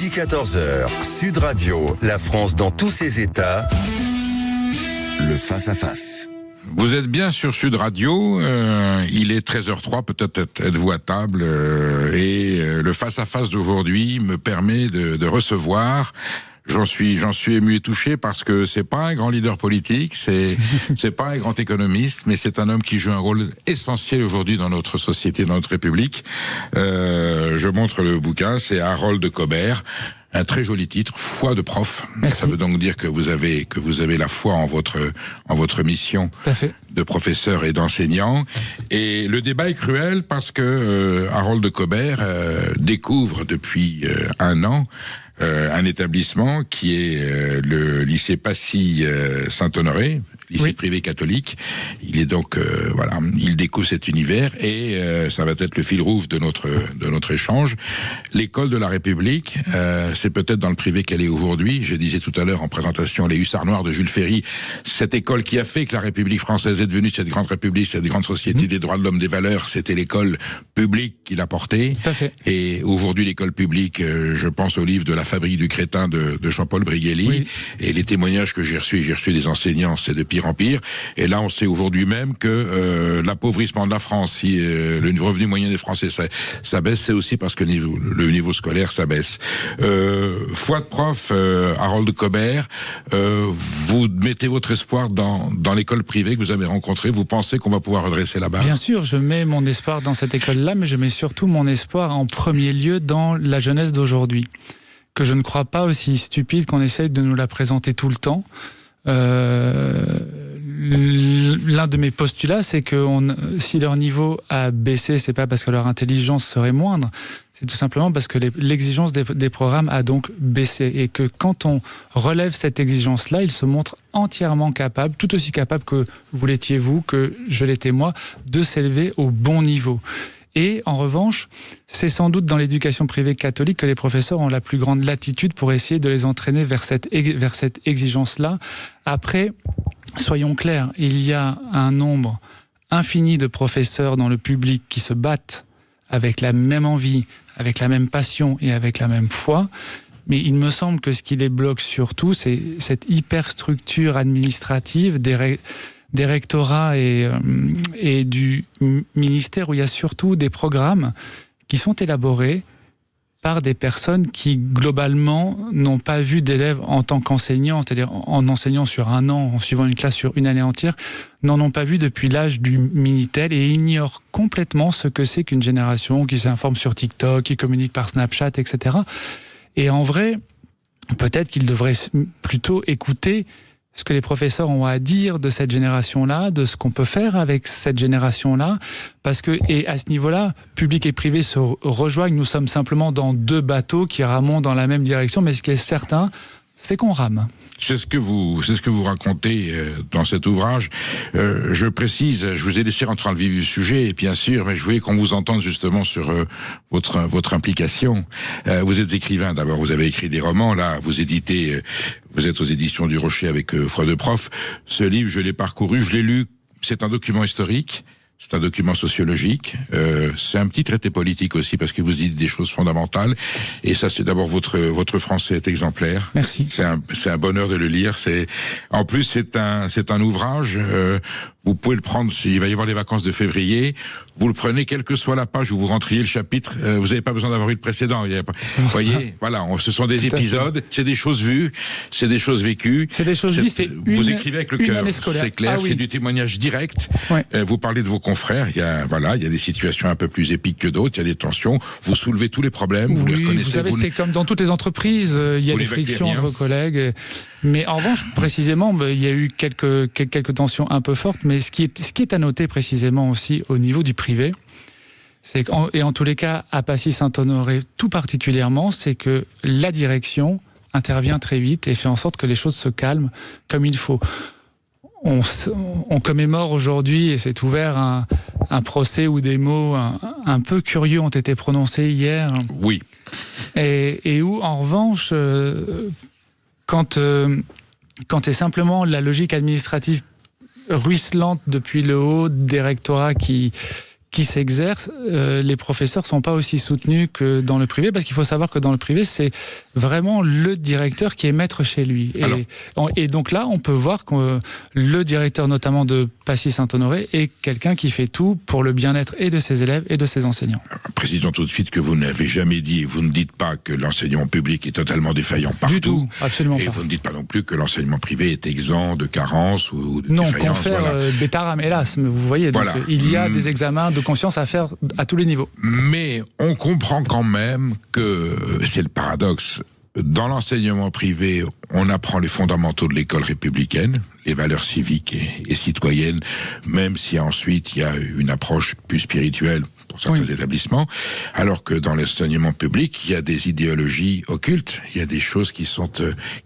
Midi 14h, Sud Radio, la France dans tous ses états, le face-à-face. Vous êtes bien sur Sud Radio, il est 13h03, peut-être êtes-vous à table, et le face-à-face d'aujourd'hui me permet de recevoir... J'en suis ému et touché parce que c'est pas un grand leader politique, c'est pas un grand économiste, mais c'est un homme qui joue un rôle essentiel aujourd'hui dans notre société, dans notre République. Je montre le bouquin, c'est Harold de Cobert. Un très joli titre, Foi de prof. Merci. Ça veut donc dire que vous avez la foi en votre mission de professeur et d'enseignant. Et le débat est cruel parce que Harold de Cobert découvre depuis un an un établissement qui est le lycée Passy Saint-Honoré, lycée privé catholique. Il est donc il découvre cet univers et ça va être le fil rouge de notre échange. L'école de la République, c'est peut-être dans le privé qu'elle est aujourd'hui. Je disais tout à l'heure en présentation les Hussards Noirs de Jules Ferry, cette école qui a fait que la République française est devenue cette grande République, cette grande société des droits de l'homme, des valeurs. C'était l'école publique qui l'a portée. Tout à fait. Et aujourd'hui, l'école publique, je pense au livre de La Fabrique du crétin de Jean-Paul Brigelli, et les témoignages que j'ai reçus des enseignants, c'est de pire en pire. Et là, on sait aujourd'hui même que l'appauvrissement de la France, si le revenu moyen des Français ça baisse, c'est aussi parce que le niveau scolaire ça baisse. Foi de prof, Harold de Cobert, vous mettez votre espoir dans l'école privée que vous avez rencontrée. Vous pensez qu'on va pouvoir redresser la barre? Bien sûr, je mets mon espoir dans cette école-là, mais je mets surtout mon espoir en premier lieu dans la jeunesse d'aujourd'hui, que je ne crois pas aussi stupide qu'on essaye de nous la présenter tout le temps. L'un de mes postulats, c'est que si leur niveau a baissé, c'est pas parce que leur intelligence serait moindre, c'est tout simplement parce que l'exigence des programmes a donc baissé, et que quand on relève cette exigence-là, ils se montrent entièrement capables, tout aussi capables que vous l'étiez vous, que je l'étais moi, de s'élever au bon niveau. Et en revanche, c'est sans doute dans l'éducation privée catholique que les professeurs ont la plus grande latitude pour essayer de les entraîner vers cette exigence-là. Après, soyons clairs, il y a un nombre infini de professeurs dans le public qui se battent avec la même envie, avec la même passion et avec la même foi. Mais il me semble que ce qui les bloque surtout, c'est cette hyperstructure administrative des rectorats et du ministère, où il y a surtout des programmes qui sont élaborés par des personnes qui, globalement, n'ont pas vu d'élèves en tant qu'enseignants, c'est-à-dire en enseignant sur un an, en suivant une classe sur une année entière, n'en ont pas vu depuis l'âge du Minitel et ignorent complètement ce que c'est qu'une génération qui s'informe sur TikTok, qui communique par Snapchat, etc. Et en vrai, peut-être qu'ils devraient plutôt écouter ce que les professeurs ont à dire de cette génération-là, de ce qu'on peut faire avec cette génération-là, parce que, et à ce niveau-là, public et privé se rejoignent. Nous sommes simplement dans deux bateaux qui ramont dans la même direction, mais ce qui est certain, c'est qu'on rame. C'est ce que vous racontez dans cet ouvrage. Je précise, je vous ai laissé rentrer dans le vif du sujet, et bien sûr, mais je voulais qu'on vous entende justement sur votre implication. Vous êtes écrivain d'abord, vous avez écrit des romans, là, vous éditez, vous êtes aux éditions du Rocher avec Foi de prof. Ce livre, je l'ai parcouru, je l'ai lu, c'est un document historique. C'est un document sociologique, c'est un petit traité politique aussi, parce que vous dites des choses fondamentales, et ça, c'est d'abord votre français est exemplaire. Merci. C'est un bonheur de le lire. En plus, c'est un ouvrage, vous pouvez le prendre, il va y avoir les vacances de février, vous le prenez, quelle que soit la page où vous rentriez le chapitre, vous n'avez pas besoin d'avoir eu le précédent. Vous voyez, voilà, ce sont des épisodes, c'est des choses vues, c'est des choses vécues. C'est des choses vues, vous écrivez avec le cœur, c'est clair, oui. C'est du témoignage direct. Ouais. Vous parlez de vos confrères, il y a des situations un peu plus épiques que d'autres, il y a des tensions, vous soulevez tous les problèmes, vous les reconnaissez. Vous savez, c'est comme dans toutes les entreprises, il y a des frictions entre collègues. Mais en revanche, précisément, il y a eu quelques tensions un peu fortes, mais ce qui est à noter précisément aussi au niveau du privé, et en tous les cas à Passy Saint-Honoré tout particulièrement, c'est que la direction intervient très vite et fait en sorte que les choses se calment comme il faut. On commémore aujourd'hui, et c'est ouvert, un procès où des mots un peu curieux ont été prononcés hier. Oui. Et où, en revanche, quand c'est simplement la logique administrative ruisselante depuis le haut des rectorats qui qui s'exerce, les professeurs sont pas aussi soutenus que dans le privé, parce qu'il faut savoir que dans le privé, c'est vraiment le directeur qui est maître chez lui. Et donc là, on peut voir que le directeur, notamment de Passy-Saint-Honoré, est quelqu'un qui fait tout pour le bien-être et de ses élèves et de ses enseignants. Précisons tout de suite que vous n'avez jamais dit, vous ne dites pas que l'enseignement public est totalement défaillant partout. Du tout, absolument pas. Et vous ne dites pas non plus que l'enseignement privé est exempt de carence ou de défaillance. Non, confère Bétaram, hélas, mais vous voyez, donc, il y a des examens de conscience à faire à tous les niveaux. Mais on comprend quand même que, c'est le paradoxe, dans l'enseignement privé, on apprend les fondamentaux de l'école républicaine, les valeurs civiques et citoyennes, même si ensuite il y a une approche plus spirituelle pour certains établissements, alors que dans l'enseignement public, il y a des idéologies occultes, il y a des choses qui sont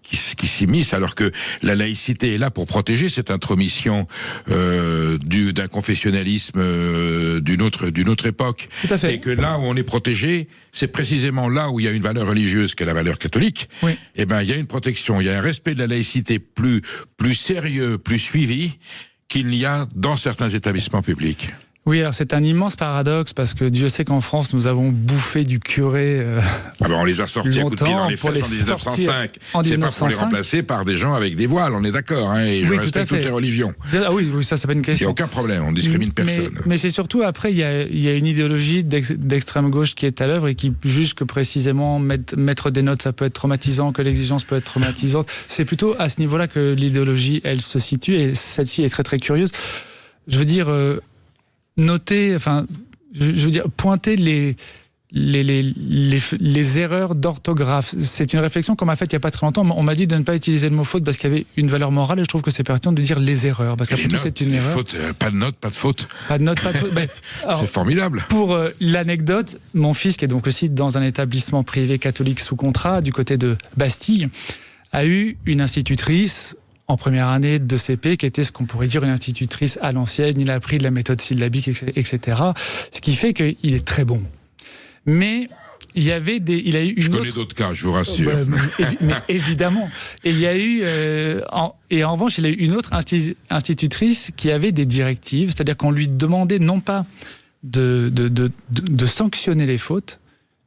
qui s'immiscent, alors que la laïcité est là pour protéger cette intromission d'un confessionnalisme d'une autre époque. Tout à fait. Et que là où on est protégé, c'est précisément là où il y a une valeur religieuse qui est la valeur catholique. Oui. Eh ben, il y a une protection, il y a un respect de la laïcité plus sérieux, plus suivi qu'il n'y a dans certains établissements publics. Oui, alors c'est un immense paradoxe, parce que Dieu sait qu'en France, nous avons bouffé du curé on les a sortis à coups de pied dans les fesses en 1905. C'est pas pour les remplacer par des gens avec des voiles, on est d'accord, hein, et je respecte toutes les religions. Ah oui, ça c'est pas une question. Il n'y a aucun problème, on ne discrimine personne. Mais c'est surtout, après, il y a une idéologie d'extrême gauche qui est à l'œuvre et qui juge que précisément mettre des notes, ça peut être traumatisant, que l'exigence peut être traumatisante. C'est plutôt à ce niveau-là que l'idéologie, elle se situe, et celle-ci est très très curieuse. Je veux dire... noter, enfin, je veux dire, pointer les erreurs d'orthographe. C'est une réflexion qu'on m'a faite il n'y a pas très longtemps. On m'a dit de ne pas utiliser le mot faute parce qu'il y avait une valeur morale, et je trouve que c'est pertinent de dire les erreurs. Parce qu'après tout, c'est une erreur. Fautes, pas de notes, pas de faute. Pas de notes, pas de faute. C'est formidable. Pour l'anecdote, mon fils, qui est donc aussi dans un établissement privé catholique sous contrat, du côté de Bastille, a eu une institutrice en première année de CP, qui était ce qu'on pourrait dire une institutrice à l'ancienne. Il a appris de la méthode syllabique, etc. Ce qui fait qu'il est très bon. Mais il a eu Je connais d'autres cas, je vous rassure. Mais évidemment. Et il y a eu, et en revanche, il a eu une autre institutrice qui avait des directives, c'est-à-dire qu'on lui demandait non pas de sanctionner les fautes,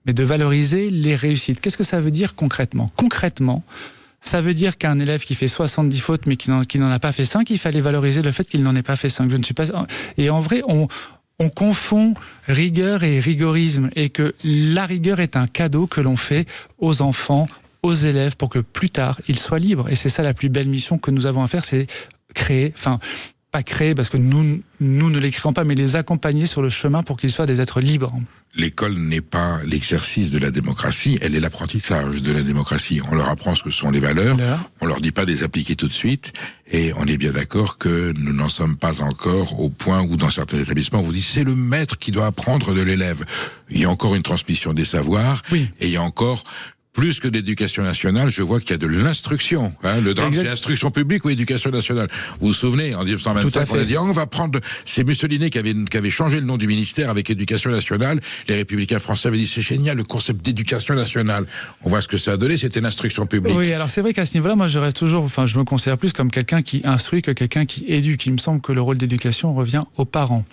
mais de valoriser les réussites. Qu'est-ce que ça veut dire concrètement ? Concrètement, ça veut dire qu'un élève qui fait 70 fautes mais qui n'en a pas fait 5, il fallait valoriser le fait qu'il n'en ait pas fait 5. Je ne suis pas... Et en vrai, on confond rigueur et rigorisme, et que la rigueur est un cadeau que l'on fait aux enfants, aux élèves, pour que plus tard, ils soient libres. Et c'est ça la plus belle mission que nous avons à faire, c'est créer... pas créer, parce que nous ne les créons pas, mais les accompagner sur le chemin pour qu'ils soient des êtres libres. L'école n'est pas l'exercice de la démocratie, elle est l'apprentissage de la démocratie. On leur apprend ce que sont les valeurs, on leur dit pas de les appliquer tout de suite, et on est bien d'accord que nous n'en sommes pas encore au point où dans certains établissements on vous dit c'est le maître qui doit apprendre de l'élève. Il y a encore une transmission des savoirs, et il y a encore... Plus que d'éducation nationale, je vois qu'il y a de l'instruction. Hein. Le drame, c'est instruction publique ou éducation nationale. Vous vous souvenez, en 1925, on a dit, on va prendre... C'est Mussolini qui avait changé le nom du ministère avec éducation nationale. Les républicains français avaient dit, c'est génial, le concept d'éducation nationale. On voit ce que ça a donné, c'était l'instruction publique. Oui, alors c'est vrai qu'à ce niveau-là, moi je reste toujours... Enfin, je me considère plus comme quelqu'un qui instruit que quelqu'un qui éduque. Il me semble que le rôle d'éducation revient aux parents.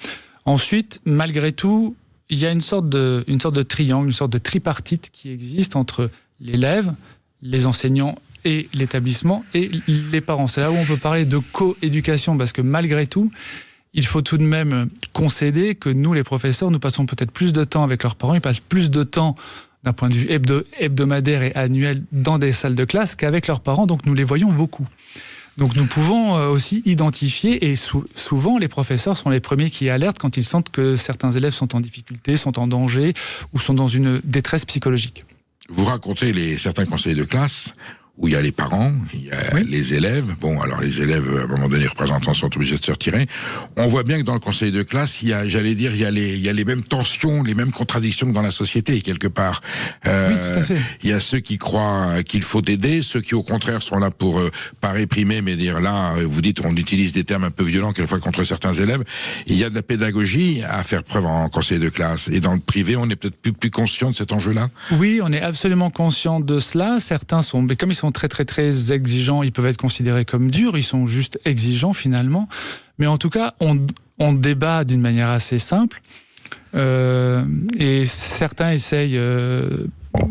Ensuite, malgré tout, il y a une sorte de triangle, une sorte de tripartite qui existe entre l'élève, les enseignants et l'établissement et les parents. C'est là où on peut parler de coéducation, parce que malgré tout, il faut tout de même concéder que nous, les professeurs, nous passons peut-être plus de temps avec leurs parents, ils passent plus de temps d'un point de vue hebdomadaire et annuel dans des salles de classe qu'avec leurs parents, donc nous les voyons beaucoup. Donc nous pouvons aussi identifier, et souvent les professeurs sont les premiers qui alertent quand ils sentent que certains élèves sont en difficulté, sont en danger ou sont dans une détresse psychologique. Vous racontez certains conseils de classe où il y a les parents, il y a les élèves. Bon, alors les élèves, à un moment donné, les représentants sont obligés de se retirer. On voit bien que dans le conseil de classe, il y a les mêmes tensions, les mêmes contradictions que dans la société, quelque part. Oui, tout à fait. Il y a ceux qui croient qu'il faut aider, ceux qui, au contraire, sont là pour pas réprimer, mais dire là, vous dites, on utilise des termes un peu violents quelquefois contre certains élèves. Il y a de la pédagogie à faire preuve en conseil de classe. Et dans le privé, on est peut-être plus conscient de cet enjeu-là. Oui, on est absolument conscient de cela. Certains sont, mais comme ils sont très très très exigeants, ils peuvent être considérés comme durs, ils sont juste exigeants finalement, mais en tout cas on débat d'une manière assez simple. Et certains essayent...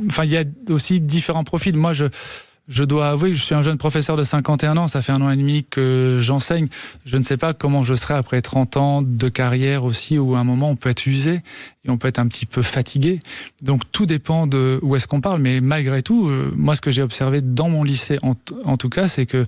Enfin, il y a aussi différents profils. Moi, je dois avouer que je suis un jeune professeur de 51 ans, ça fait 1 an et demi que j'enseigne. Je ne sais pas comment je serai après 30 ans de carrière aussi, où à un moment on peut être usé et on peut être un petit peu fatigué. Donc tout dépend de où est-ce qu'on parle, mais malgré tout, moi ce que j'ai observé dans mon lycée en tout cas, c'est que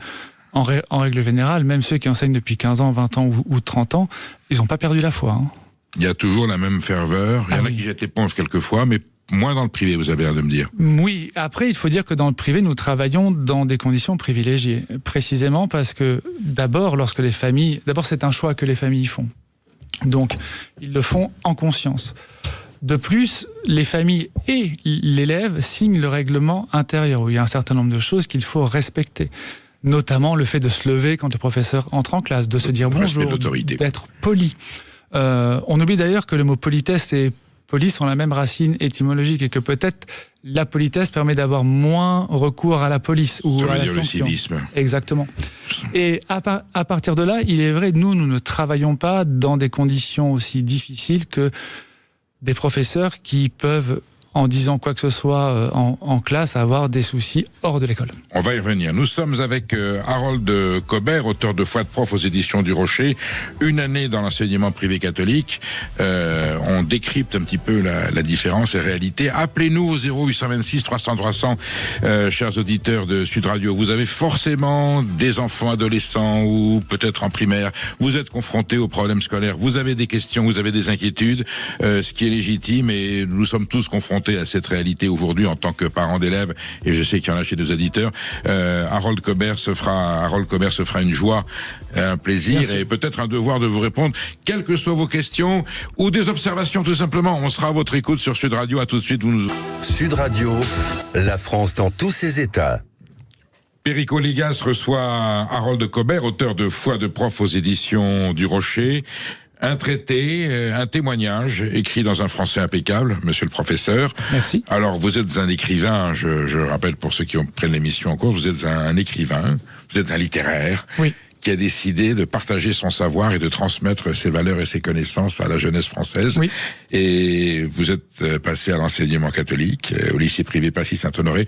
en règle générale, même ceux qui enseignent depuis 15 ans, 20 ans ou 30 ans, ils n'ont pas perdu la foi. Hein. Il y a toujours la même ferveur, il y en a qui jettent l'éponge quelquefois, mais moins dans le privé, vous avez l'air de me dire. Oui, après, il faut dire que dans le privé, nous travaillons dans des conditions privilégiées. Précisément parce que, d'abord, c'est un choix que les familles font. Donc, ils le font en conscience. De plus, les familles et l'élève signent le règlement intérieur, où il y a un certain nombre de choses qu'il faut respecter. Notamment le fait de se lever quand le professeur entre en classe, de se dire bonjour, d'être poli. On oublie d'ailleurs que le mot politesse et police ont la même racine étymologique et que peut-être la politesse permet d'avoir moins recours à la police ou à la sanction. Le civisme. Exactement. Et à partir de là, il est vrai, nous ne travaillons pas dans des conditions aussi difficiles que des professeurs qui peuvent, en disant quoi que ce soit en classe, avoir des soucis hors de l'école. On va y revenir. Nous sommes avec Harold Cobert, auteur de Foi de prof aux éditions du Rocher. 1 année dans l'enseignement privé catholique. On décrypte un petit peu la différence et réalité. Appelez-nous au 0826 300 300, chers auditeurs de Sud Radio. Vous avez forcément des enfants adolescents ou peut-être en primaire. Vous êtes confrontés aux problèmes scolaires. Vous avez des questions, vous avez des inquiétudes, ce qui est légitime, et nous sommes tous confrontés à cette réalité aujourd'hui en tant que parents d'élèves, et je sais qu'il y en a chez nos auditeurs. Harold Cobert se fera une joie, un plaisir et peut-être un devoir de vous répondre, quelles que soient vos questions ou des observations tout simplement. On sera à votre écoute sur Sud Radio. À tout de suite. Sud Radio, la France dans tous ses états. Perico Légas reçoit Harold Cobert, auteur de Foi de prof aux éditions du Rocher. Un traité, un témoignage écrit dans un français impeccable, monsieur le professeur. Merci. Alors, vous êtes un écrivain, je rappelle pour ceux qui prennent l'émission en cours, vous êtes un écrivain, vous êtes un littéraire. Oui. Qui a décidé de partager son savoir et de transmettre ses valeurs et ses connaissances à la jeunesse française. Oui. Et vous êtes passé à l'enseignement catholique, au lycée privé Passy-Saint-Honoré.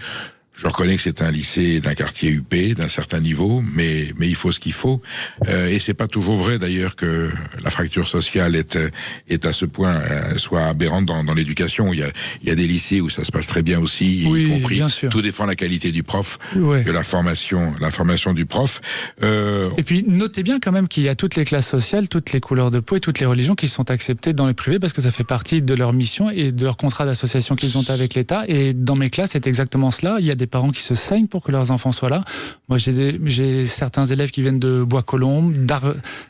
Je reconnais que c'est un lycée d'un quartier huppé, d'un certain niveau, mais il faut ce qu'il faut. Et c'est pas toujours vrai d'ailleurs que la fracture sociale est à ce point soit aberrante dans l'éducation. Il y a des lycées où ça se passe très bien aussi, oui, y compris. Bien sûr. Tout dépend de la qualité du prof, ouais. De la formation du prof. Et puis notez bien quand même qu'il y a toutes les classes sociales, toutes les couleurs de peau et toutes les religions qui sont acceptées dans le privé parce que ça fait partie de leur mission et de leur contrat d'association qu'ils ont avec l'État. Et dans mes classes, c'est exactement cela. Il y a des parents qui se saignent pour que leurs enfants soient là. Moi, j'ai certains élèves qui viennent de Bois-Colombes,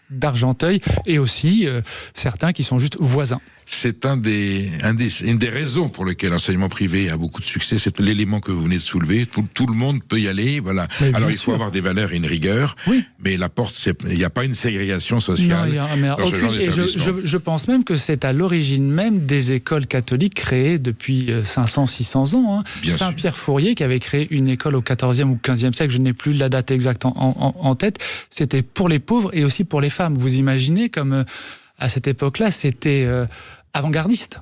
d'Argenteuil, et aussi certains qui sont juste voisins. C'est une des raisons pour lesquelles l'enseignement privé a beaucoup de succès. C'est l'élément que vous venez de soulever. Tout le monde peut y aller. Voilà. Alors il faut avoir des valeurs et une rigueur. Oui. Mais la porte, il n'y a pas une ségrégation sociale. Non, je pense même que c'est à l'origine même des écoles catholiques créées depuis 500-600 ans. Hein. Saint-Pierre Fourier, qui avait créé une école au XIVe ou XVe siècle, je n'ai plus la date exacte en tête, c'était pour les pauvres et aussi pour les femmes. Vous imaginez comme à cette époque-là, c'était avant-gardiste.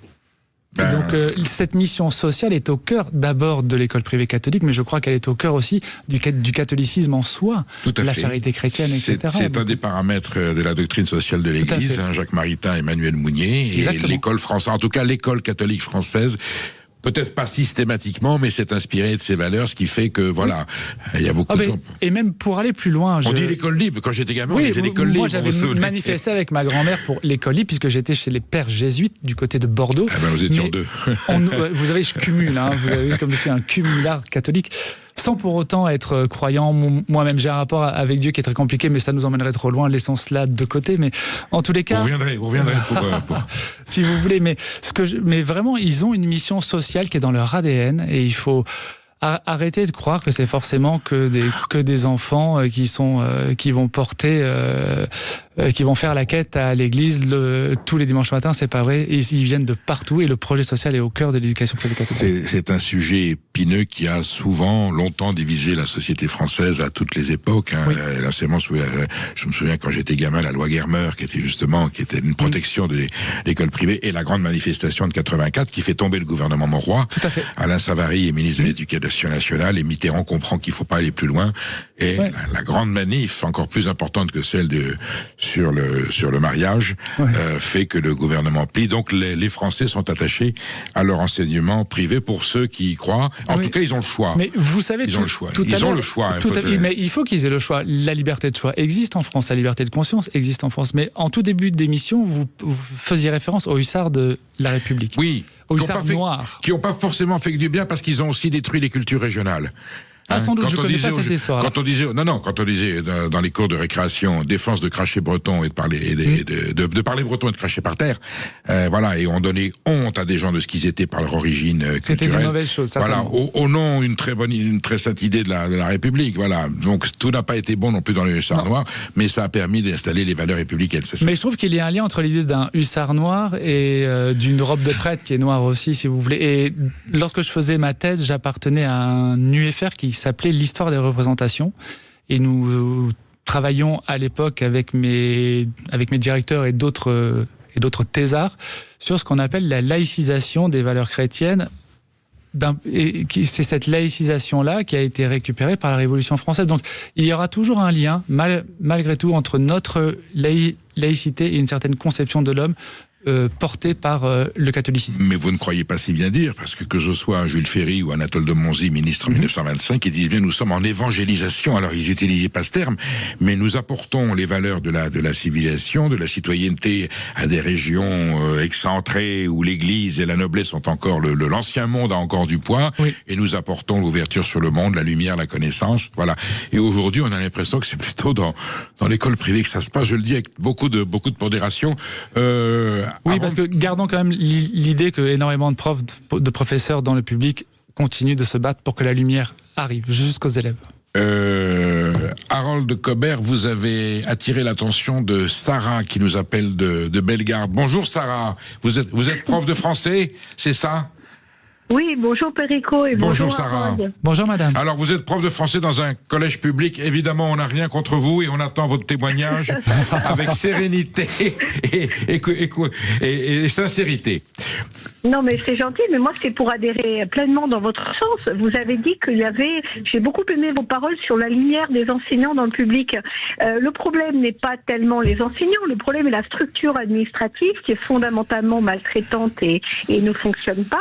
Donc cette mission sociale est au cœur d'abord de l'école privée catholique, mais je crois qu'elle est au cœur aussi du catholicisme en soi, la charité chrétienne, etc. C'est un des paramètres de la doctrine sociale de l'Église, Jacques Maritain, Emmanuel Mounier, et l'école française, en tout cas l'école catholique française. Peut-être pas systématiquement, mais c'est inspiré de ces valeurs, ce qui fait que, voilà, il y a beaucoup de gens. Et même pour aller plus loin... On dit l'école libre. Quand j'étais gamin, on disait l'école libre. Moi, j'avais manifesté avec ma grand-mère pour l'école libre, puisque j'étais chez les pères jésuites du côté de Bordeaux. Ah ben, vous étiez deux. Vous savez, je cumule, hein, vous avez vu comme je suis un cumulard catholique. Sans pour autant être croyant, moi-même j'ai un rapport avec Dieu qui est très compliqué, mais ça nous emmènerait trop loin, laissons cela de côté. Mais en tous les cas, vous reviendrez pour... si vous voulez. Mais vraiment, ils ont une mission sociale qui est dans leur ADN, et il faut Arrêtez de croire que c'est forcément que des enfants qui vont porter, qui vont faire la quête à l'église tous les dimanches matins. C'est pas vrai. Ils viennent de partout et le projet social est au cœur de l'éducation privée catholique. C'est un sujet épineux qui a longtemps divisé la société française à toutes les époques. Hein. Oui. Je me souviens quand j'étais gamin, la loi Germer, qui était une protection de l'école privée, et la grande manifestation de 84 qui fait tomber le gouvernement Mauroy. Tout à fait. Alain Savary est ministre de l'Éducation nationale et Mitterrand comprend qu'il ne faut pas aller plus loin. Et la grande manif, encore plus importante que celle sur le mariage, fait que le gouvernement plie. Donc les Français sont attachés à leur enseignement privé pour ceux qui y croient. En tout cas, ils ont le choix. Mais vous savez, ils ont le choix. Ils ont le choix. Mais il faut qu'ils aient le choix. La liberté de choix existe en France, la liberté de conscience existe en France. Mais en tout début d'émission, vous faisiez référence aux hussards de la République. Oui. Aux hussards noirs. Qui n'ont pas forcément fait que du bien parce qu'ils ont aussi détruit les cultures régionales. Sans doute, je connais pas cette histoire. Quand on disait dans les cours de récréation, défense de cracher breton et de parler de parler breton et de cracher par terre, et on donnait honte à des gens de ce qu'ils étaient par leur origine culturelle. C'était une mauvaise chose. Voilà, au nom une très sainte idée de la République. Voilà, donc tout n'a pas été bon non plus dans les hussards noirs, mais ça a permis d'installer les valeurs républicaines. C'est ça. Mais je trouve qu'il y a un lien entre l'idée d'un hussard noir et d'une robe de prêtre qui est noire aussi, si vous voulez. Et lorsque je faisais ma thèse, j'appartenais à un UFR qui s'appelait l'histoire des représentations, et nous travaillions à l'époque avec mes directeurs et d'autres thésards sur ce qu'on appelle la laïcisation des valeurs chrétiennes. C'est cette laïcisation-là qui a été récupérée par la Révolution française. Donc il y aura toujours un lien, malgré tout, entre notre laïcité et une certaine conception de l'homme porté par le catholicisme. Mais vous ne croyez pas si bien dire, parce que ce soit Jules Ferry ou Anatole de Monzy, ministre en 1925, ils disent bien nous sommes en évangélisation. Alors ils n'utilisaient pas ce terme, mais nous apportons les valeurs de la civilisation, de la citoyenneté à des régions excentrées où l'Église et la noblesse sont encore l'ancien monde a encore du poids, et nous apportons l'ouverture sur le monde, la lumière, la connaissance. Voilà. Et aujourd'hui, on a l'impression que c'est plutôt dans l'école privée que ça se passe. Je le dis avec beaucoup de pondération. Oui, parce que gardons quand même l'idée que énormément de professeurs dans le public continuent de se battre pour que la lumière arrive jusqu'aux élèves. Harold Cobert, vous avez attiré l'attention de Sarah qui nous appelle de Bellegarde. Bonjour Sarah, vous êtes prof de français, c'est ça ? Oui, bonjour Perico et bonjour Sarah. Harold. Bonjour madame. Alors vous êtes prof de français dans un collège public, évidemment on n'a rien contre vous et on attend votre témoignage avec sérénité et sincérité. Non mais c'est gentil, mais moi c'est pour adhérer pleinement dans votre sens. Vous avez dit qu'il y avait, j'ai beaucoup aimé vos paroles sur la lumière des enseignants dans le public. Le problème n'est pas tellement les enseignants, le problème est la structure administrative qui est fondamentalement maltraitante et ne fonctionne pas.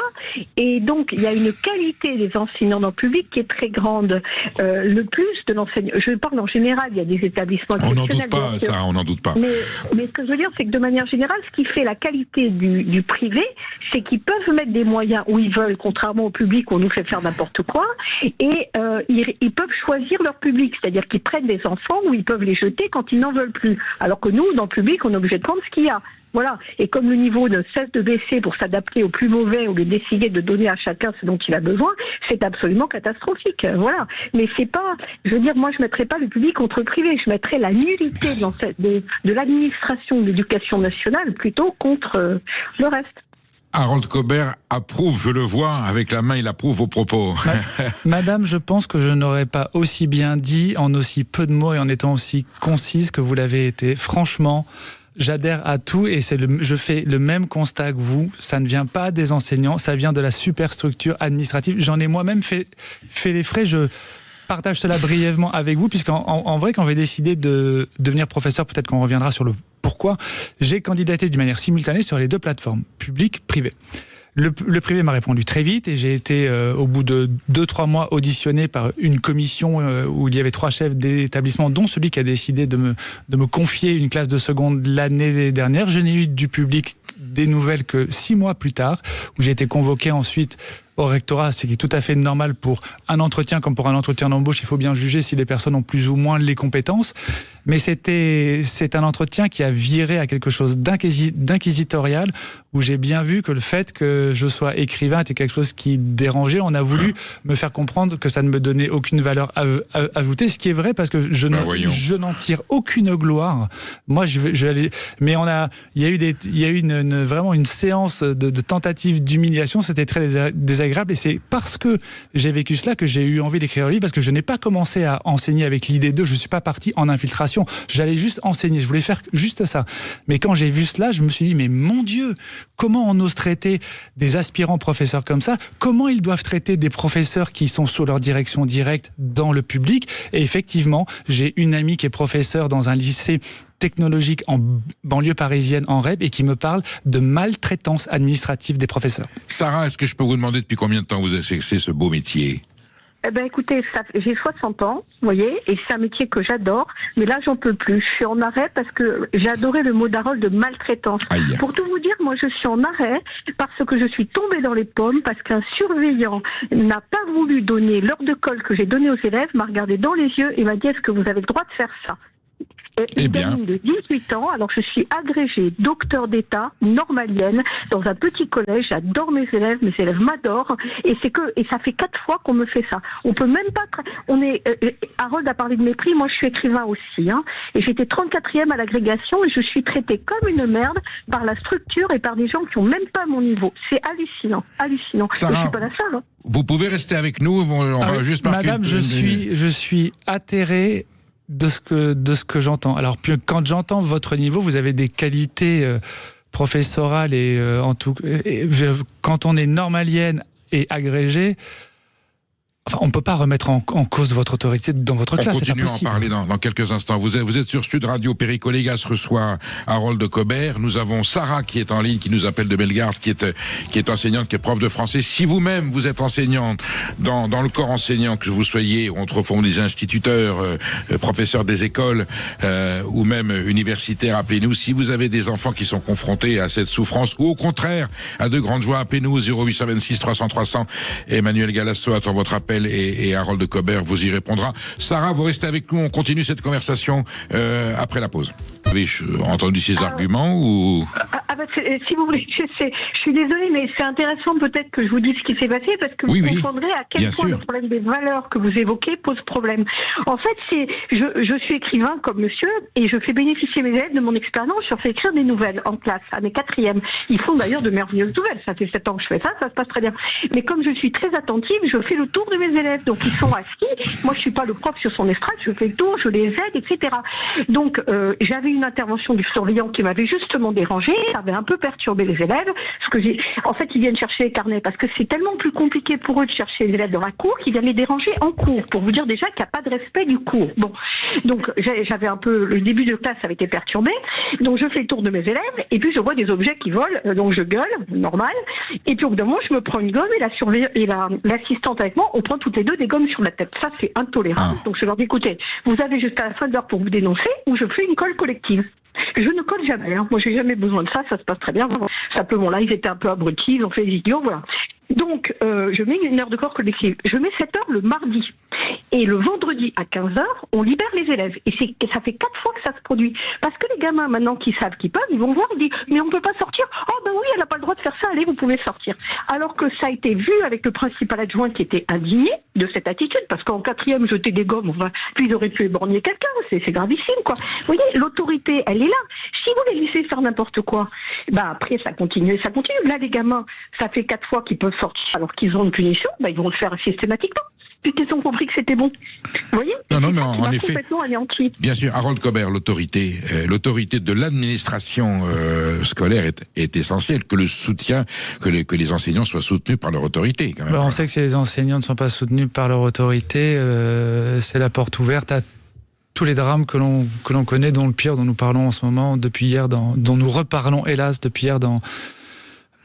Et donc il y a une qualité des enseignants dans le public qui est très grande. Le plus de l'enseignant, je parle en général, il y a des établissements exceptionnels. On n'en doute pas, ça, on n'en doute pas. Mais ce que je veux dire, c'est que de manière générale, ce qui fait la qualité du privé, c'est qu'ils peuvent mettre des moyens où ils veulent, contrairement au public où on nous fait faire n'importe quoi, et ils peuvent choisir leur public, c'est-à-dire qu'ils prennent des enfants où ils peuvent les jeter quand ils n'en veulent plus. Alors que nous, dans le public, on est obligé de prendre ce qu'il y a. Voilà. Et comme le niveau ne cesse de baisser pour s'adapter au plus mauvais ou de décider de donner à chacun ce dont il a besoin, c'est absolument catastrophique. Voilà. Mais c'est pas, je veux dire, moi je mettrais pas le public contre le privé, je mettrais la nullité de l'administration de l'éducation nationale plutôt contre le reste. Harold Cobert approuve, je le vois, avec la main, il approuve vos propos. Madame, je pense que je n'aurais pas aussi bien dit, en aussi peu de mots et en étant aussi concise que vous l'avez été. Franchement, j'adhère à tout et je fais le même constat que vous. Ça ne vient pas des enseignants, ça vient de la superstructure administrative. J'en ai moi-même fait les frais. Je partage cela brièvement avec vous, puisqu'en vrai, quand j'ai décidé de devenir professeur, peut-être qu'on reviendra sur le pourquoi, j'ai candidaté d'une manière simultanée sur les deux plateformes, public-privé. Le privé m'a répondu très vite et j'ai été, au bout de 2-3 mois, auditionné par une commission où il y avait 3 chefs d'établissement, dont celui qui a décidé de me confier une classe de seconde l'année dernière. Je n'ai eu du public des nouvelles que 6 mois plus tard, où j'ai été convoqué ensuite au rectorat, c'est tout à fait normal pour un entretien comme pour un entretien d'embauche. Il faut bien juger si les personnes ont plus ou moins les compétences. Mais c'est un entretien qui a viré à quelque chose d'inquisitorial, où j'ai bien vu que le fait que je sois écrivain était quelque chose qui dérangeait. On a voulu me faire comprendre que ça ne me donnait aucune valeur ajoutée, ce qui est vrai parce que je n'en tire aucune gloire. Moi, mais il y a eu vraiment une séance de tentative d'humiliation. C'était très désagréable et c'est parce que j'ai vécu cela que j'ai eu envie d'écrire un livre, parce que je n'ai pas commencé à enseigner avec l'idée je suis pas parti en infiltration. J'allais juste enseigner, je voulais faire juste ça. Mais quand j'ai vu cela, je me suis dit, mais mon Dieu, comment on ose traiter des aspirants professeurs comme ça? Comment ils doivent traiter des professeurs qui sont sous leur direction directe dans le public? Et effectivement, j'ai une amie qui est professeure dans un lycée technologique en banlieue parisienne, en REP, et qui me parle de maltraitance administrative des professeurs. Sarah, est-ce que je peux vous demander depuis combien de temps vous exercez ce beau métier? Eh ben, écoutez, j'ai 60 ans, vous voyez, et c'est un métier que j'adore, mais là, j'en peux plus. Je suis en arrêt parce que j'ai adoré le mot d'Harold de maltraitance. Aïe. Pour tout vous dire, moi, je suis en arrêt parce que je suis tombée dans les pommes, parce qu'un surveillant n'a pas voulu donner l'heure de colle que j'ai donnée aux élèves, m'a regardé dans les yeux et m'a dit, est-ce que vous avez le droit de faire ça? Une gamine de 18 ans, alors je suis agrégée docteur d'État normalienne dans un petit collège, j'adore mes élèves m'adorent, et ça fait 4 fois qu'on me fait ça. On peut même pas, Harold a parlé de mépris, moi je suis écrivain aussi, hein, et j'étais 34e à l'agrégation et je suis traitée comme une merde par la structure et par des gens qui ont même pas mon niveau. C'est hallucinant. Sarah, je suis pas la seule. Hein. Vous pouvez rester avec nous, on va juste marquer. Madame, je suis atterré de ce que j'entends. Alors, quand j'entends votre niveau, vous avez des qualités professorales et quand on est normalienne et agrégée, enfin, on ne peut pas remettre en cause votre autorité dans votre classe. On continue à en parler dans quelques instants. Vous êtes sur Sud Radio. Perico Légas reçoit Harold Cobert. Nous avons Sarah qui est en ligne, qui nous appelle de Bellegarde, qui est enseignante, qui est prof de français. Si vous-même, vous êtes enseignante dans le corps enseignant, que vous soyez, autrefois on disait instituteur, professeur des écoles ou même universitaire, appelez-nous. Si vous avez des enfants qui sont confrontés à cette souffrance ou au contraire à de grandes joies, appelez-nous au 0826 300 300. Emmanuel Galasso attend votre appel et Harold Cobert vous y répondra. Sarah, vous restez avec nous, on continue cette conversation après la pause. Vous avez entendu ces arguments ou... Si vous voulez, je suis désolée, mais c'est intéressant peut-être que je vous dise ce qui s'est passé, parce que vous comprendrez à quel point le problème des valeurs que vous évoquez pose problème. En fait, je suis écrivain comme monsieur, et je fais bénéficier mes élèves de mon expérience. Je leur fais écrire des nouvelles en classe, à mes 4e. Ils font d'ailleurs de merveilleuses nouvelles. Ça fait 7 ans que je fais ça se passe très bien. Mais comme je suis très attentive, je fais le tour de mes élèves. Donc ils sont assis. Moi, je suis pas le prof sur son estrade, je fais le tour, je les aide, etc. Donc, j'avais une intervention du surveillant qui m'avait justement dérangée, ça avait un peu perturbé les élèves. En fait, ils viennent chercher les carnets parce que c'est tellement plus compliqué pour eux de chercher les élèves dans la cour qu'ils viennent les déranger en cours, pour vous dire déjà qu'il n'y a pas de respect du cours. Bon, donc j'avais un peu, le début de classe avait été perturbé, donc je fais le tour de mes élèves et puis je vois des objets qui volent, donc je gueule, normal, et puis au bout d'un moment je me prends une gomme et l'assistante avec moi, on prend toutes les deux des gommes sur la tête. Ça, c'est intolérable. Donc je leur dis, écoutez, vous avez jusqu'à la fin de l'heure pour vous dénoncer ou je fais une colle collective. Je ne colle jamais, hein. Moi j'ai jamais besoin de ça se passe très bien. Simplement là, ils étaient un peu abrutis, ils ont fait des idiots, voilà. Donc, je mets une heure de corps collective. Je mets 7 heures le mardi. Et le vendredi à 15h, on libère les élèves. Et ça fait 4 fois que ça se produit. Parce que les gamins, maintenant, qui savent qu'ils peuvent, ils vont voir, ils disent, mais on peut pas sortir. Oh, ben oui, elle n'a pas le droit de faire ça. Allez, vous pouvez sortir. Alors que ça a été vu avec le principal adjoint qui était indigné de cette attitude. Parce qu'en 4e, jeter des gommes, puis ils auraient pu éborgner quelqu'un. C'est gravissime, quoi. Vous voyez, l'autorité, elle est là. Si vous les laissez faire n'importe quoi, après, ça continue. Là, les gamins, ça fait 4 fois qu'ils peuvent sortir alors qu'ils ont une punition, ils vont le faire systématiquement. Puisqu'ils ont compris que c'était bon. Vous voyez? Non, mais en effet. Complètement anéanti. Bien sûr, Harold Cobert, l'autorité de l'administration scolaire est essentielle, que le soutien, que les enseignants soient soutenus par leur autorité, quand même. On sait que si les enseignants ne sont pas soutenus par leur autorité, c'est la porte ouverte à tous les drames que l'on connaît, dont le pire dont nous parlons en ce moment, depuis hier, dont nous reparlons hélas depuis hier dans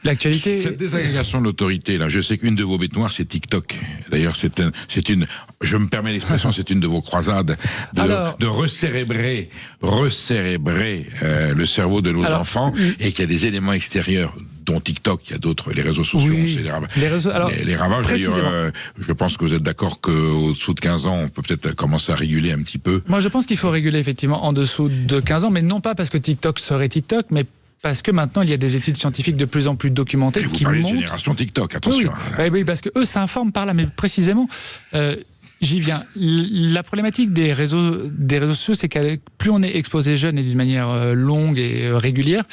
l'actualité. Cette désagrégation de l'autorité, là, je sais qu'une de vos bêtes noires, c'est TikTok. D'ailleurs, je me permets l'expression, c'est une de vos croisades de recérébrer le cerveau de nos enfants, et qu'il y a des éléments extérieurs dont TikTok, il y a d'autres, les réseaux sociaux, Oui, c'est les réseaux. Alors, les ravages. D'ailleurs, précisément. je pense que vous êtes d'accord qu'au-dessous de 15 ans, on peut peut-être commencer à réguler un petit peu. Moi, je pense qu'il faut réguler effectivement en dessous de 15 ans, mais non pas parce que TikTok serait TikTok, mais parce que maintenant, il y a des études scientifiques de plus en plus documentées Et vous qui parlez montrent... de génération TikTok, attention. Oui, parce que eux s'informent par là, mais précisément... J'y viens. La problématique des réseaux sociaux, c'est que plus on est exposé jeune et d'une manière longue et régulière,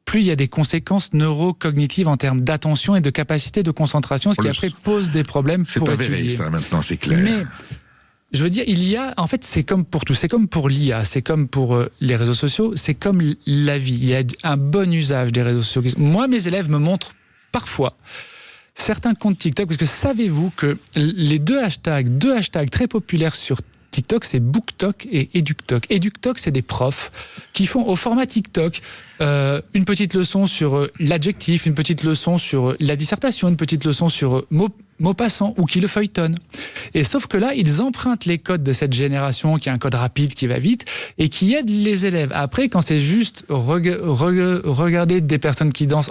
plus il y a des conséquences neurocognitives en termes d'attention et de capacité de concentration, ce qui après pose des problèmes pour étudier. C'est avéré, ça, maintenant, c'est clair. Mais, je veux dire, en fait, c'est comme pour tout. C'est comme pour l'IA, c'est comme pour les réseaux sociaux, c'est comme la vie. Il y a un bon usage des réseaux sociaux. Moi, mes élèves me montrent parfois certains comptes TikTok, parce que savez-vous que les deux hashtags très populaires sur TikTok, c'est BookTok et EducTok. EducTok, c'est des profs qui font au format TikTok une petite leçon sur l'adjectif, une petite leçon sur la dissertation, une petite leçon sur Maupassant, ou qui le feuilletonnent. Et sauf que là, ils empruntent les codes de cette génération, qui a un code rapide, qui va vite, et qui aide les élèves. Après, quand c'est juste regarder des personnes qui dansent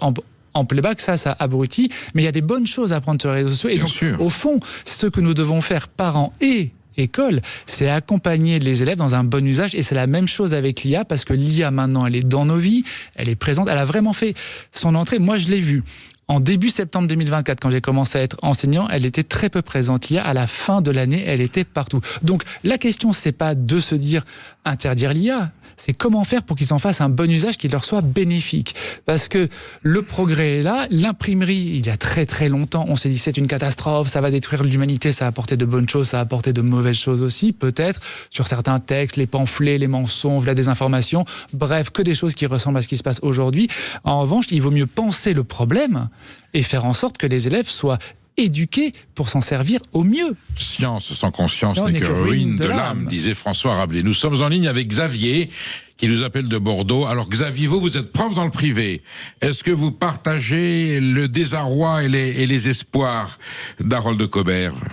en playback, ça abrutit, mais il y a des bonnes choses à apprendre sur les réseaux sociaux. Et donc, au fond, ce que nous devons faire, parents et école, c'est accompagner les élèves dans un bon usage, et c'est la même chose avec l'IA, parce que l'IA, maintenant, elle est dans nos vies, elle est présente, elle a vraiment fait son entrée. Moi, je l'ai vue. En début septembre 2024, quand j'ai commencé à être enseignant, elle était très peu présente. L'IA, à la fin de l'année, elle était partout. Donc, la question, c'est pas de se dire interdire l'IA, c'est comment faire pour qu'ils en fassent un bon usage qui leur soit bénéfique. Parce que le progrès est là. L'imprimerie, il y a très très longtemps, on s'est dit c'est une catastrophe, ça va détruire l'humanité, ça a apporté de bonnes choses, ça a apporté de mauvaises choses aussi, peut-être, sur certains textes, les pamphlets, les mensonges, la désinformation, bref, que des choses qui ressemblent à ce qui se passe aujourd'hui. En revanche, il vaut mieux penser le problème et faire en sorte que les élèves soient éduqués pour s'en servir au mieux. Science sans conscience n'est que ruine de l'âme, disait François Rabelais. Nous sommes en ligne avec Xavier, qui nous appelle de Bordeaux. Alors Xavier, vous êtes prof dans le privé. Est-ce que vous partagez le désarroi et les espoirs d'Harold de Coberve,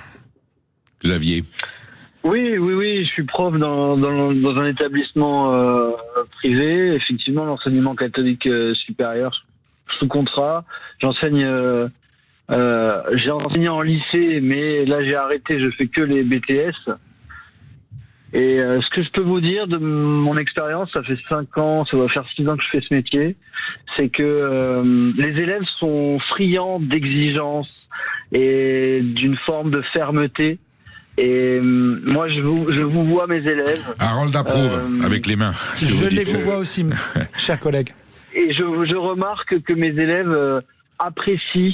Xavier? Oui, je suis prof dans un établissement privé. Effectivement, l'enseignement catholique supérieur sous contrat. J'enseigne... j'ai enseigné en lycée, mais là j'ai arrêté, je fais que les BTS. Et ce que je peux vous dire de mon expérience, ça fait 5 ans, ça va faire 6 ans que je fais ce métier, c'est que les élèves sont friands d'exigence et d'une forme de fermeté. Et moi, je vous vois, mes élèves. Harold approuve, avec les mains. Je les vous vois aussi, chers collègues. Et je remarque que mes élèves apprécient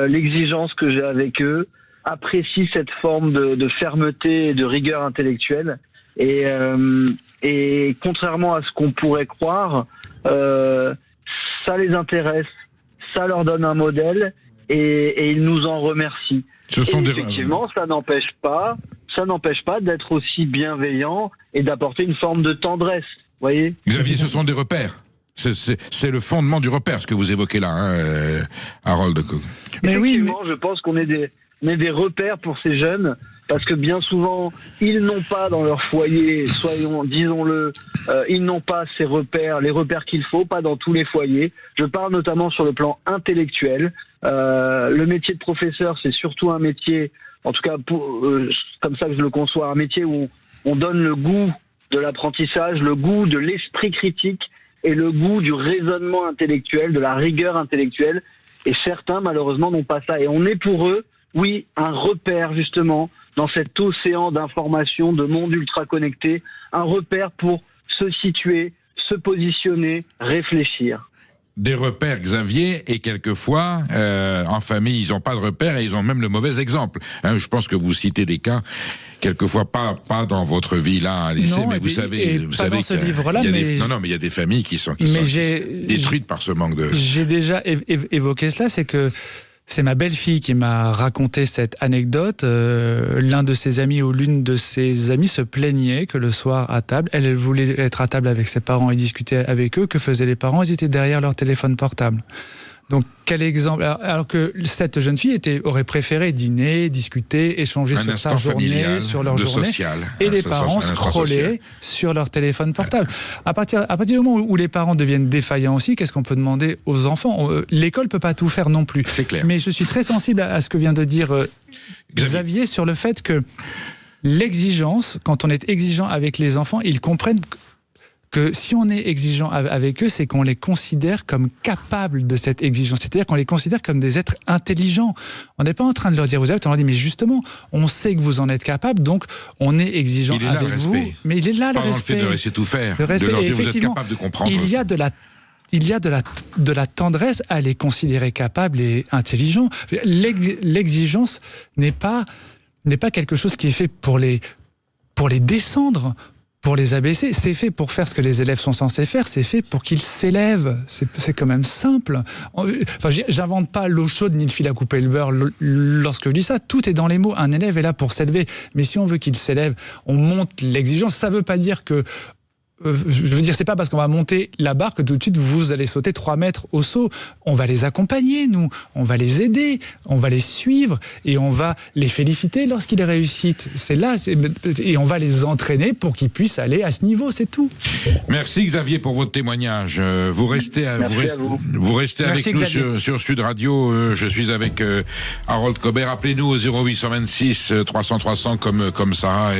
l'exigence que j'ai avec eux, apprécient cette forme de fermeté et de rigueur intellectuelle. Et contrairement à ce qu'on pourrait croire, ça les intéresse, ça leur donne un modèle et ils nous en remercient. Effectivement, ça n'empêche pas d'être aussi bienveillant et d'apporter une forme de tendresse. Voyez, Xavier, ce sont des repères. C'est le fondement du repère, ce que vous évoquez là, Harold. Mais effectivement, je pense qu'on est des repères pour ces jeunes, parce que bien souvent, ils n'ont pas dans leur foyer, disons-le, ils n'ont pas ces repères, les repères qu'il faut, pas dans tous les foyers. Je parle notamment sur le plan intellectuel. Le métier de professeur, c'est surtout un métier, en tout cas, comme ça que je le conçois, un métier où on donne le goût de l'apprentissage, le goût de l'esprit critique, et le goût du raisonnement intellectuel, de la rigueur intellectuelle. Et certains, malheureusement, n'ont pas ça. Et on est pour eux, oui, un repère, justement, dans cet océan d'informations, de monde ultra connecté, un repère pour se situer, se positionner, réfléchir. Des repères, Xavier, et quelquefois, en famille, ils n'ont pas de repères et ils ont même le mauvais exemple. Je pense que vous citez des cas, quelquefois pas dans votre vie là, à lycée, mais vous savez qu'il y a des familles qui sont détruites par ce manque de... J'ai déjà évoqué cela, c'est que c'est ma belle-fille qui m'a raconté cette anecdote. L'un de ses amis ou l'une de ses amies se plaignait que le soir à table, elle voulait être à table avec ses parents et discuter avec eux. Que faisaient les parents? Ils étaient derrière leur téléphone portable. Donc, quel exemple? Alors que cette jeune fille aurait préféré dîner, discuter, échanger sur sa journée, familial, sur leur journée, social, et les parents scrollaient sur leur téléphone portable. À partir du moment où les parents deviennent défaillants aussi, qu'est-ce qu'on peut demander aux enfants? L'école peut pas tout faire non plus. C'est clair. Mais je suis très sensible à ce que vient de dire Xavier sur le fait que l'exigence, quand on est exigeant avec les enfants, ils comprennent que si on est exigeant avec eux, c'est qu'on les considère comme capables de cette exigence. C'est-à-dire qu'on les considère comme des êtres intelligents. On n'est pas en train de leur dire, vous avez, on leur dit, mais justement, on sait que vous en êtes capable, donc on est exigeant avec vous. Mais il est là le respect. Pas dans le fait de laisser tout faire, de leur dire, vous êtes capable de comprendre. Il y a de la tendresse à les considérer capables et intelligents. L'exigence n'est pas quelque chose qui est fait pour les descendre, pour les abaisser. C'est fait pour faire ce que les élèves sont censés faire, c'est fait pour qu'ils s'élèvent. C'est quand même simple. Enfin, j'invente pas l'eau chaude ni le fil à couper le beurre lorsque je dis ça. Tout est dans les mots. Un élève est là pour s'élever. Mais si on veut qu'il s'élève, on monte l'exigence. Ça veut pas dire que je veux dire, c'est pas parce qu'on va monter la barre que tout de suite vous allez sauter 3 mètres au saut. On va les accompagner, nous. On va les aider, on va les suivre et on va les féliciter lorsqu'ils réussissent. Et on va les entraîner pour qu'ils puissent aller à ce niveau, c'est tout. Merci Xavier pour votre témoignage. Vous restez avec nous sur Sud Radio. Je suis avec Harold Cobert. Appelez-nous au 0826 300 300 comme ça.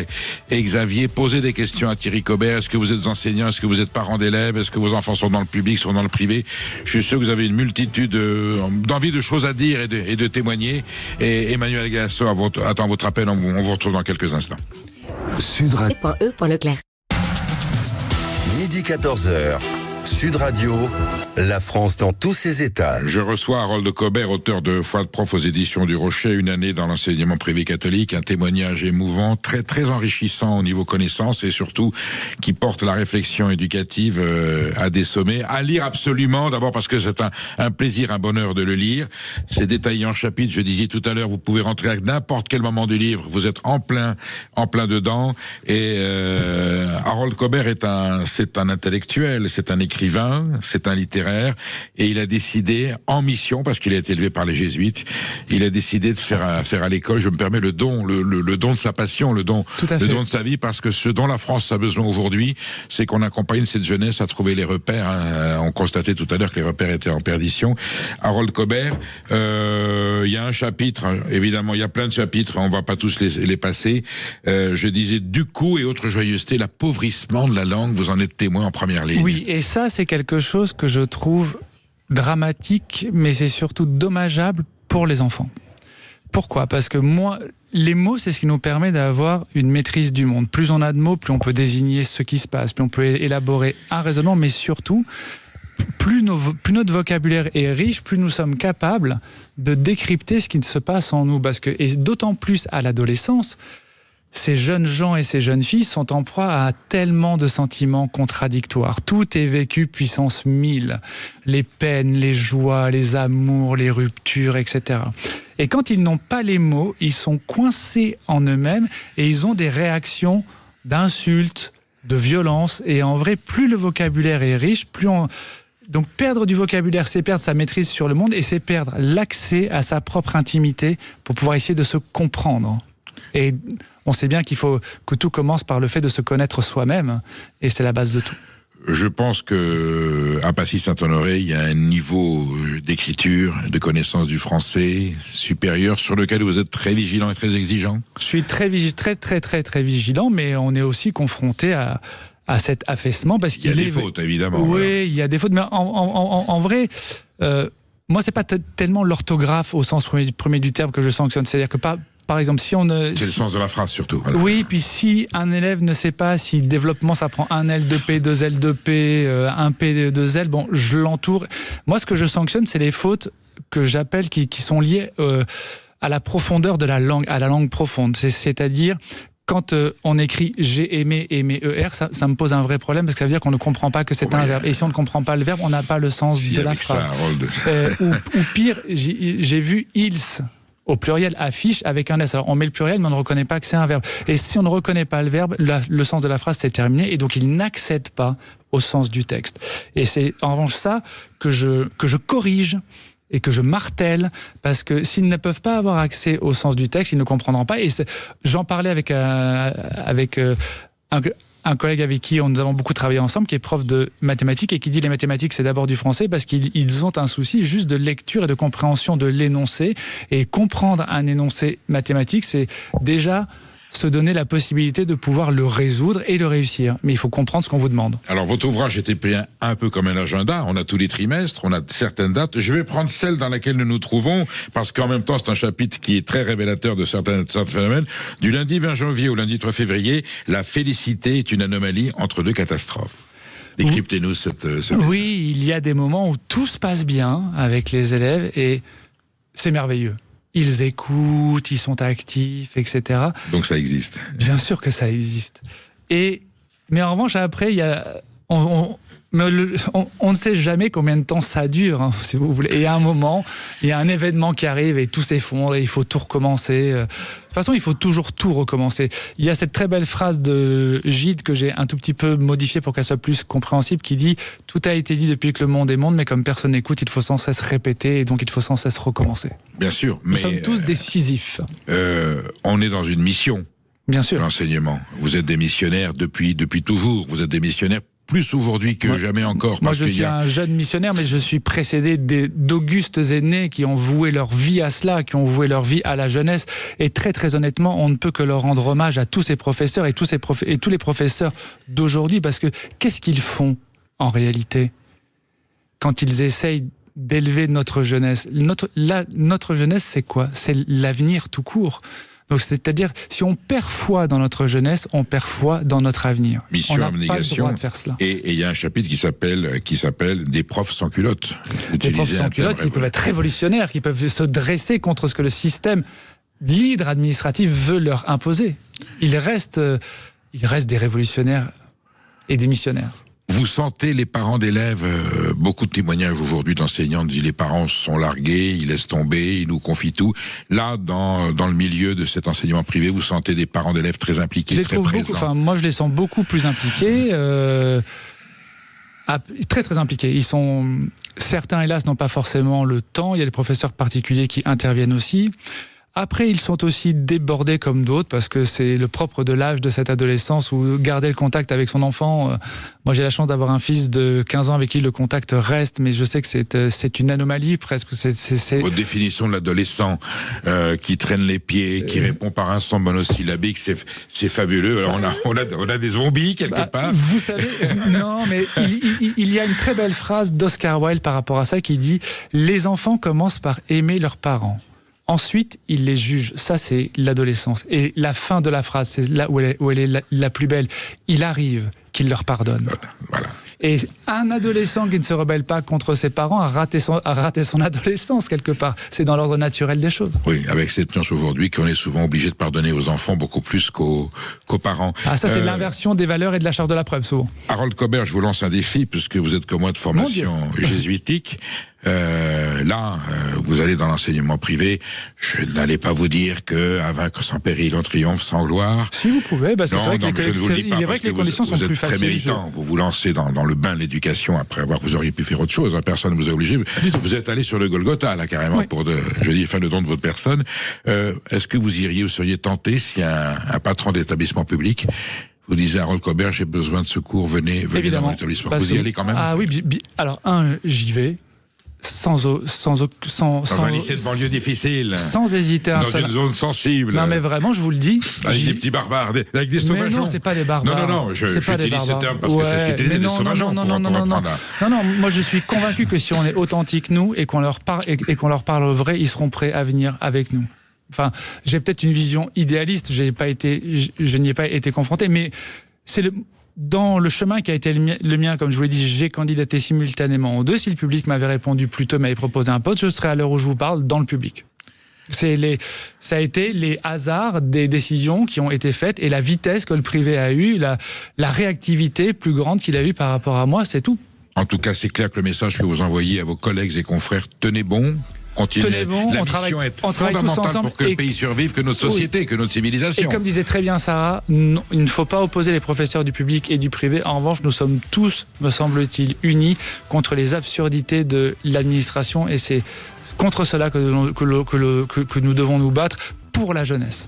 Et Xavier, posez des questions à Thierry Cobert. Est-ce que vous êtes enseignants, est-ce que vous êtes parents d'élèves, est-ce que vos enfants sont dans le public, sont dans le privé? Je suis sûr que vous avez une multitude d'envie de choses à dire et de témoigner. Et Emmanuel Gasso attend votre appel, on vous retrouve dans quelques instants. Sud Radio. Midi 14h. Sud Radio, la France dans tous ses états. Je reçois Harold Cobert, auteur de Foi de prof aux éditions du Rocher, une année dans l'enseignement privé catholique, un témoignage émouvant, très très enrichissant au niveau connaissance et surtout qui porte la réflexion éducative à des sommets. À lire absolument, d'abord parce que c'est un plaisir, un bonheur de le lire. C'est détaillé en chapitres, je disais tout à l'heure, vous pouvez rentrer à n'importe quel moment du livre, vous êtes en plein dedans. Et Harold Cobert c'est un intellectuel, c'est un écrivain, c'est un littéraire, et il a décidé, en mission, parce qu'il a été élevé par les jésuites, il a décidé de faire à l'école, je me permets, le don de sa passion, le don de sa vie, parce que ce dont la France a besoin aujourd'hui, c'est qu'on accompagne cette jeunesse à trouver les repères. On constatait tout à l'heure que les repères étaient en perdition. Harold Cobert, il y a un chapitre, évidemment, il y a plein de chapitres, on va pas tous les passer. Je disais, du coup, et autre joyeuseté, l'appauvrissement de la langue, vous en êtes témoin en première ligne. Oui, et ça, c'est quelque chose que je trouve dramatique, mais c'est surtout dommageable pour les enfants. Pourquoi ? Parce que les mots, c'est ce qui nous permet d'avoir une maîtrise du monde. Plus on a de mots, plus on peut désigner ce qui se passe, plus on peut élaborer un raisonnement, mais surtout, plus notre vocabulaire est riche, plus nous sommes capables de décrypter ce qui se passe en nous. Et d'autant plus à l'adolescence, ces jeunes gens et ces jeunes filles sont en proie à tellement de sentiments contradictoires. Tout est vécu puissance 1000. Les peines, les joies, les amours, les ruptures, etc. Et quand ils n'ont pas les mots, ils sont coincés en eux-mêmes et ils ont des réactions d'insultes, de violence. Et en vrai, plus le vocabulaire est riche, Donc perdre du vocabulaire, c'est perdre sa maîtrise sur le monde et c'est perdre l'accès à sa propre intimité pour pouvoir essayer de se comprendre. Et on sait bien qu'il faut que tout commence par le fait de se connaître soi-même, et c'est la base de tout. Je pense que à Passy-Saint-Honoré, il y a un niveau d'écriture, de connaissance du français supérieur sur lequel vous êtes très vigilant et très exigeant. Je suis très vigilant, mais on est aussi confronté à cet affaissement parce qu'il y a des fautes, évidemment. Oui, voilà. Il y a des fautes, mais en vrai, moi, c'est pas tellement l'orthographe au sens premier du terme que je sanctionne. C'est-à-dire que par exemple, si on ne... C'est le sens de la phrase, surtout. Voilà. Oui, puis si un élève ne sait pas si développement, ça prend un L, 2 P, 2 L, 2 P, un P, 2 L, bon, je l'entoure. Moi, ce que je sanctionne, c'est les fautes que j'appelle qui sont liées à la profondeur de la langue, à la langue profonde. C'est-à-dire... Quand on écrit « j'ai aimé » ER, ça me pose un vrai problème parce que ça veut dire qu'on ne comprend pas que c'est un verbe. Et si on ne comprend pas le verbe, on n'a pas le sens de la phrase. Ou pire, j'ai vu « ils » au pluriel affiche avec un S. Alors on met le pluriel, mais on ne reconnaît pas que c'est un verbe. Et si on ne reconnaît pas le verbe, le sens de la phrase c'est terminé et donc il n'accède pas au sens du texte. Et c'est en revanche ça que je corrige et que je martèle, parce que s'ils ne peuvent pas avoir accès au sens du texte, ils ne comprendront pas. Et j'en parlais avec un collègue avec qui nous avons beaucoup travaillé ensemble, qui est prof de mathématiques et qui dit les mathématiques c'est d'abord du français parce qu'ils ont un souci juste de lecture et de compréhension de l'énoncé. Et comprendre un énoncé mathématique, c'est déjà se donner la possibilité de pouvoir le résoudre et le réussir. Mais il faut comprendre ce qu'on vous demande. Alors, votre ouvrage était pris un peu comme un agenda. On a tous les trimestres, on a certaines dates. Je vais prendre celle dans laquelle nous nous trouvons, parce qu'en même temps, c'est un chapitre qui est très révélateur de certains phénomènes. Du lundi 20 janvier au lundi 3 février, la félicité est une anomalie entre deux catastrophes. Décryptez-nous ce message. Oui, il y a des moments où tout se passe bien avec les élèves et c'est merveilleux. Ils écoutent, ils sont actifs, etc. Donc ça existe. Bien sûr que ça existe. Mais en revanche, après, il y a... On ne sait jamais combien de temps ça dure, hein, si vous voulez. Et à un moment, il y a un événement qui arrive et tout s'effondre et il faut tout recommencer. De toute façon, il faut toujours tout recommencer. Il y a cette très belle phrase de Gide que j'ai un tout petit peu modifiée pour qu'elle soit plus compréhensible, qui dit « Tout a été dit depuis que le monde est monde, mais comme personne n'écoute, il faut sans cesse répéter et donc il faut sans cesse recommencer. » Bien sûr. Nous sommes tous décisifs. On est dans une mission. Bien sûr. L'enseignement. Vous êtes des missionnaires depuis toujours. Vous êtes des missionnaires plus aujourd'hui que jamais encore. Moi, je suis un jeune missionnaire, mais je suis précédé d'augustes aînés qui ont voué leur vie à cela, qui ont voué leur vie à la jeunesse. Et très, très honnêtement, on ne peut que leur rendre hommage à tous ces professeurs et tous les professeurs d'aujourd'hui, parce que qu'est-ce qu'ils font, en réalité, quand ils essayent d'élever notre jeunesse? Notre jeunesse, c'est quoi? C'est l'avenir tout court. Donc, c'est-à-dire, si on perd foi dans notre jeunesse, on perd foi dans notre avenir. Mission, on n'a abnégation, pas le droit de faire cela. Et il y a un chapitre qui s'appelle des profs sans culottes. Des profs sans culottes qui peuvent être révolutionnaires, qui peuvent se dresser contre ce que le système, l'hydre administratif veut leur imposer. Il reste des révolutionnaires et des missionnaires. Vous sentez les parents d'élèves, beaucoup de témoignages aujourd'hui d'enseignants disent les parents sont largués, ils laissent tomber, ils nous confient tout. Là, dans le milieu de cet enseignement privé, vous sentez des parents d'élèves très impliqués, très présents. Moi, je les sens beaucoup plus impliqués, très très impliqués. Certains, hélas, n'ont pas forcément le temps. Il y a des professeurs particuliers qui interviennent aussi. Après, ils sont aussi débordés comme d'autres, parce que c'est le propre de l'âge de cette adolescence où garder le contact avec son enfant. Moi, j'ai la chance d'avoir un fils de 15 ans avec qui le contact reste, mais je sais que c'est une anomalie presque. Votre définition de l'adolescent qui traîne les pieds, qui répond par un son monosyllabique, c'est fabuleux. Alors on a des zombies quelque part. Vous savez, non, mais il y a une très belle phrase d'Oscar Wilde par rapport à ça qui dit « Les enfants commencent par aimer leurs parents. Ensuite, ils les jugent. » Ça, c'est l'adolescence. Et la fin de la phrase, c'est là où elle est la plus belle. Il arrive qu'il leur pardonne. Voilà. Et un adolescent qui ne se rebelle pas contre ses parents a raté son adolescence quelque part. C'est dans l'ordre naturel des choses. Oui, avec cette chance aujourd'hui qu'on est souvent obligé de pardonner aux enfants beaucoup plus qu'aux parents. Ah, ça, c'est l'inversion des valeurs et de la charge de la preuve, souvent. Harold Cobert, je vous lance un défi, puisque vous êtes comme moi de formation jésuitique. Vous allez dans l'enseignement privé. Je n'allais pas vous dire que à vaincre sans péril, on triomphe sans gloire. Si vous pouvez, parce que c'est vrai que les conditions sont plus faciles. Très méritant. Vous vous lancez dans le bain de l'éducation après avoir, vous auriez pu faire autre chose. Hein, personne ne vous a obligé. Vous êtes allé sur le Golgotha là carrément pour le don de votre personne. Est-ce que vous iriez, vous seriez tenté si un patron d'établissement public vous disait Harold Cobert, j'ai besoin de secours, venez dans mon établissement. Vous y allez quand même? Ah oui, alors j'y vais. Sans un lycée de banlieue difficile. Sans hésiter un seul. Dans une zone sensible. Non mais vraiment, je vous le dis. Avec des petits barbares, avec des sauvageons. Mais non, c'est pas des barbares. Non, j'utilise ce terme parce que c'est ce qui était des sauvageons. Non, moi je suis convaincu que si on est authentique nous et qu'on leur parle vrai, ils seront prêts à venir avec nous. Enfin, j'ai peut-être une vision idéaliste, je n'y ai pas été confronté, mais c'est dans le chemin qui a été le mien, comme je vous l'ai dit, j'ai candidaté simultanément aux deux. Si le public m'avait répondu plus tôt, m'avait proposé un poste, je serais à l'heure où je vous parle dans le public. Ça a été les hasards des décisions qui ont été faites et la vitesse que le privé a eue, la réactivité plus grande qu'il a eue par rapport à moi, c'est tout. En tout cas, c'est clair que le message que vous envoyez à vos collègues et confrères, tenez bon. continuer. Tenez bon, La on mission travaille est tous fondamentale ensemble pour que le pays survive, que notre société, que notre civilisation. Et comme disait très bien Sarah, non, il ne faut pas opposer les professeurs du public et du privé. En revanche, nous sommes tous, me semble-t-il, unis contre les absurdités de l'administration, et c'est contre cela que nous devons nous battre pour la jeunesse.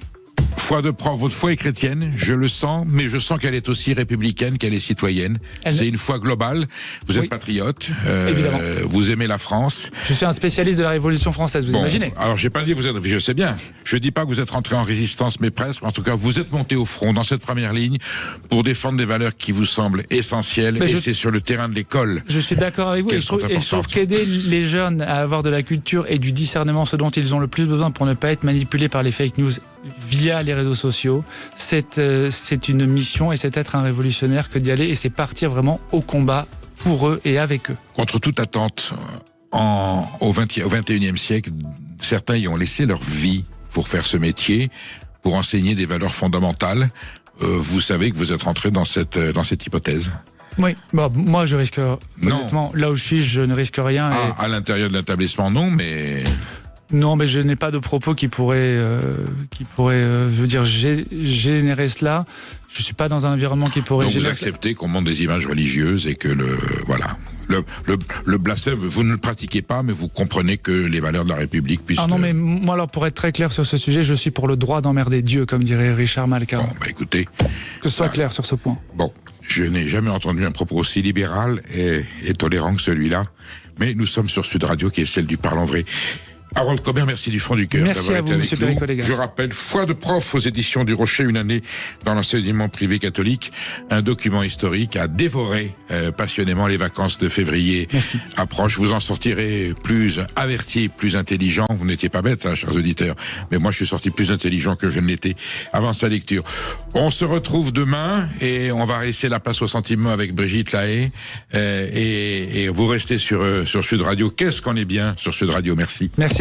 Foi de prof, votre foi est chrétienne, je le sens, mais je sens qu'elle est aussi républicaine, qu'elle est citoyenne. C'est une foi globale. Vous êtes patriote, vous aimez la France. Je suis un spécialiste de la Révolution française, vous imaginez. Alors, j'ai pas dit que vous êtes, je sais bien. Je dis pas que vous êtes rentré en résistance, mais presque. En tout cas, vous êtes monté au front dans cette première ligne pour défendre des valeurs qui vous semblent essentielles. C'est sur le terrain de l'école. Je suis d'accord avec vous. Et je trouve qu'aider les jeunes à avoir de la culture et du discernement, ce dont ils ont le plus besoin pour ne pas être manipulés par les fake news via les réseaux sociaux, c'est une mission, et c'est être un révolutionnaire que d'y aller, et c'est partir vraiment au combat pour eux et avec eux. Contre toute attente, au 21e siècle, certains y ont laissé leur vie pour faire ce métier, pour enseigner des valeurs fondamentales. Vous savez que vous êtes rentré dans cette hypothèse. Oui, bon, moi je risque, honnêtement, là où je suis, je ne risque rien. À l'intérieur de l'établissement, non, mais... Non, mais je n'ai pas de propos qui pourraient, je veux dire, générer cela. Je suis pas dans un environnement qui pourrait. Donc vous acceptez qu'on monte des images religieuses et que le blasphème, vous ne le pratiquez pas, mais vous comprenez que les valeurs de la République puissent... Ah non, mais moi, alors, pour être très clair sur ce sujet, je suis pour le droit d'emmerder Dieu, comme dirait Richard Malka. Bon, écoutez... Que ce soit clair sur ce point. Bon, je n'ai jamais entendu un propos aussi libéral et tolérant que celui-là, mais nous sommes sur Sud Radio, qui est celle du parlant vrai. Harold Comer, merci du fond du cœur d'avoir été avec nous. Merci à vous, M. Je rappelle, Foi de prof aux éditions du Rocher, une année dans l'enseignement privé catholique, un document historique à dévorer passionnément. Les vacances de février approchent. Vous en sortirez plus averti, plus intelligent. Vous n'étiez pas bête, chers auditeurs, mais moi je suis sorti plus intelligent que je ne l'étais avant sa lecture. On se retrouve demain et on va laisser la place au sentiment avec Brigitte Lahaye et vous restez sur Sud Radio. Qu'est-ce qu'on est bien sur Sud Radio. Merci. Merci.